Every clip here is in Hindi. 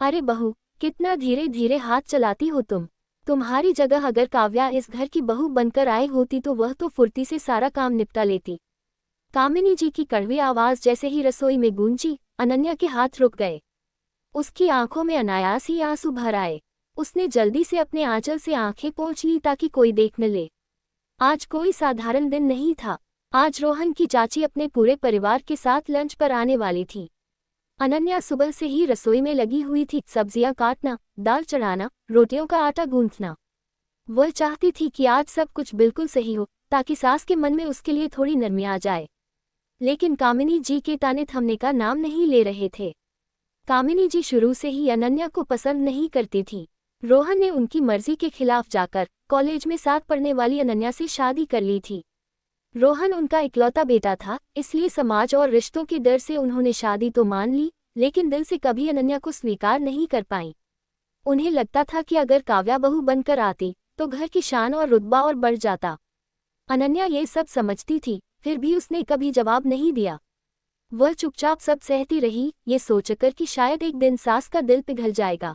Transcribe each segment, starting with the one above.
अरे बहू, कितना धीरे धीरे हाथ चलाती हो तुम। तुम्हारी जगह अगर काव्या इस घर की बहू बनकर आई होती तो वह तो फुर्ती से सारा काम निपटा लेती। कामिनी जी की कड़वी आवाज जैसे ही रसोई में गूंजी, अनन्या के हाथ रुक गए। उसकी आंखों में अनायास ही आंसू भर आए। उसने जल्दी से अपने आंचल से आंखें पोंछ ली ताकि कोई देख न ले। आज कोई साधारण दिन नहीं था। आज रोहन की चाची अपने पूरे परिवार के साथ लंच पर आने वाली थी। अनन्या सुबह से ही रसोई में लगी हुई थी, सब्जियां काटना, दाल चढ़ाना, रोटियों का आटा गूंथना। वह चाहती थी कि आज सब कुछ बिल्कुल सही हो ताकि सास के मन में उसके लिए थोड़ी नरमी आ जाए। लेकिन कामिनी जी के ताने थमने का नाम नहीं ले रहे थे। कामिनी जी शुरू से ही अनन्या को पसंद नहीं करती थी। रोहन ने उनकी मर्जी के खिलाफ जाकर कॉलेज में साथ पढ़ने वाली अनन्या से शादी कर ली थी। रोहन उनका इकलौता बेटा था, इसलिए समाज और रिश्तों के डर से उन्होंने शादी तो मान ली, लेकिन दिल से कभी अनन्या को स्वीकार नहीं कर पाई। उन्हें लगता था कि अगर काव्या बहू बनकर आती तो घर की शान और रुतबा और बढ़ जाता। अनन्या ये सब समझती थी, फिर भी उसने कभी जवाब नहीं दिया। वह चुपचाप सब सहती रही, ये सोचकर कि शायद एक दिन सास का दिल पिघल जाएगा।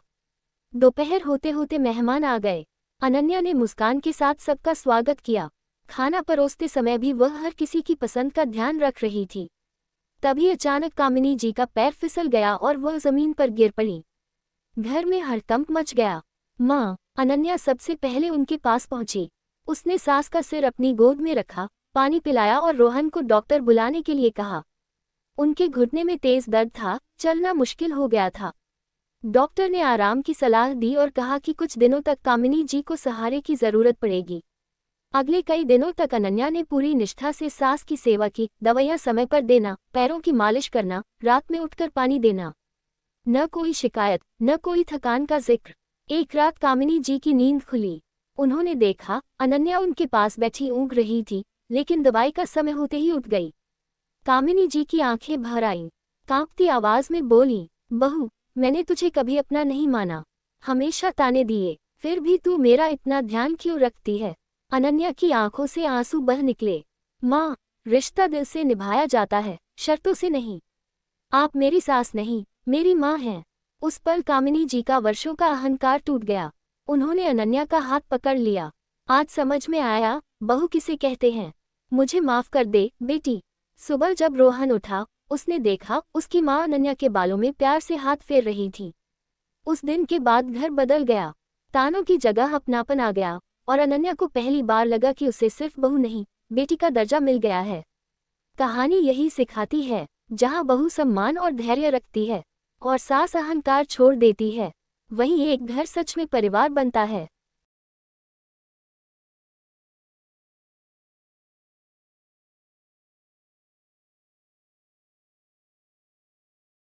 दोपहर होते होते मेहमान आ गए। अनन्या ने मुस्कान के साथ सबका स्वागत किया। खाना परोसते समय भी वह हर किसी की पसंद का ध्यान रख रही थी। तभी अचानक कामिनी जी का पैर फिसल गया और वह जमीन पर गिर पड़ी। घर में हड़कंप मच गया। माँ, अनन्या सबसे पहले उनके पास पहुंची। उसने सास का सिर अपनी गोद में रखा, पानी पिलाया और रोहन को डॉक्टर बुलाने के लिए कहा। उनके घुटने में तेज दर्द था, चलना मुश्किल हो गया था। डॉक्टर ने आराम की सलाह दी और कहा कि कुछ दिनों तक कामिनी जी को सहारे की जरूरत पड़ेगी। अगले कई दिनों तक अनन्या ने पूरी निष्ठा से सास की सेवा की, दवाइयां समय पर देना, पैरों की मालिश करना, रात में उठकर पानी देना। न कोई शिकायत, न कोई थकान का जिक्र। एक रात कामिनी जी की नींद खुली। उन्होंने देखा अनन्या उनके पास बैठी ऊँघ रही थी, लेकिन दवाई का समय होते ही उठ गई। कामिनी जी की आंखें भर आईं। कांपती आवाज में बोली, बहू, मैंने तुझे कभी अपना नहीं माना, हमेशा ताने दिए, फिर भी तू मेरा इतना ध्यान क्यों रखती है। अनन्या की आंखों से आंसू बह निकले। माँ, रिश्ता दिल से निभाया जाता है, शर्तों से नहीं। आप मेरी सास नहीं, मेरी माँ हैं। उस पल कामिनी जी का वर्षों का अहंकार टूट गया। उन्होंने अनन्या का हाथ पकड़ लिया। आज समझ में आया बहू किसे कहते हैं। मुझे माफ कर दे बेटी। सुबह जब रोहन उठा, उसने देखा उसकी माँ अनन्या के बालों में प्यार से हाथ फेर रही थी। उस दिन के बाद घर बदल गया। तानों की जगह अपनापन आ गया और अनन्या को पहली बार लगा कि उसे सिर्फ बहू नहीं, बेटी का दर्जा मिल गया है। कहानी यही सिखाती है, जहाँ बहू सम्मान और धैर्य रखती है और सास अहंकार छोड़ देती है, वहीं एक घर सच में परिवार बनता है।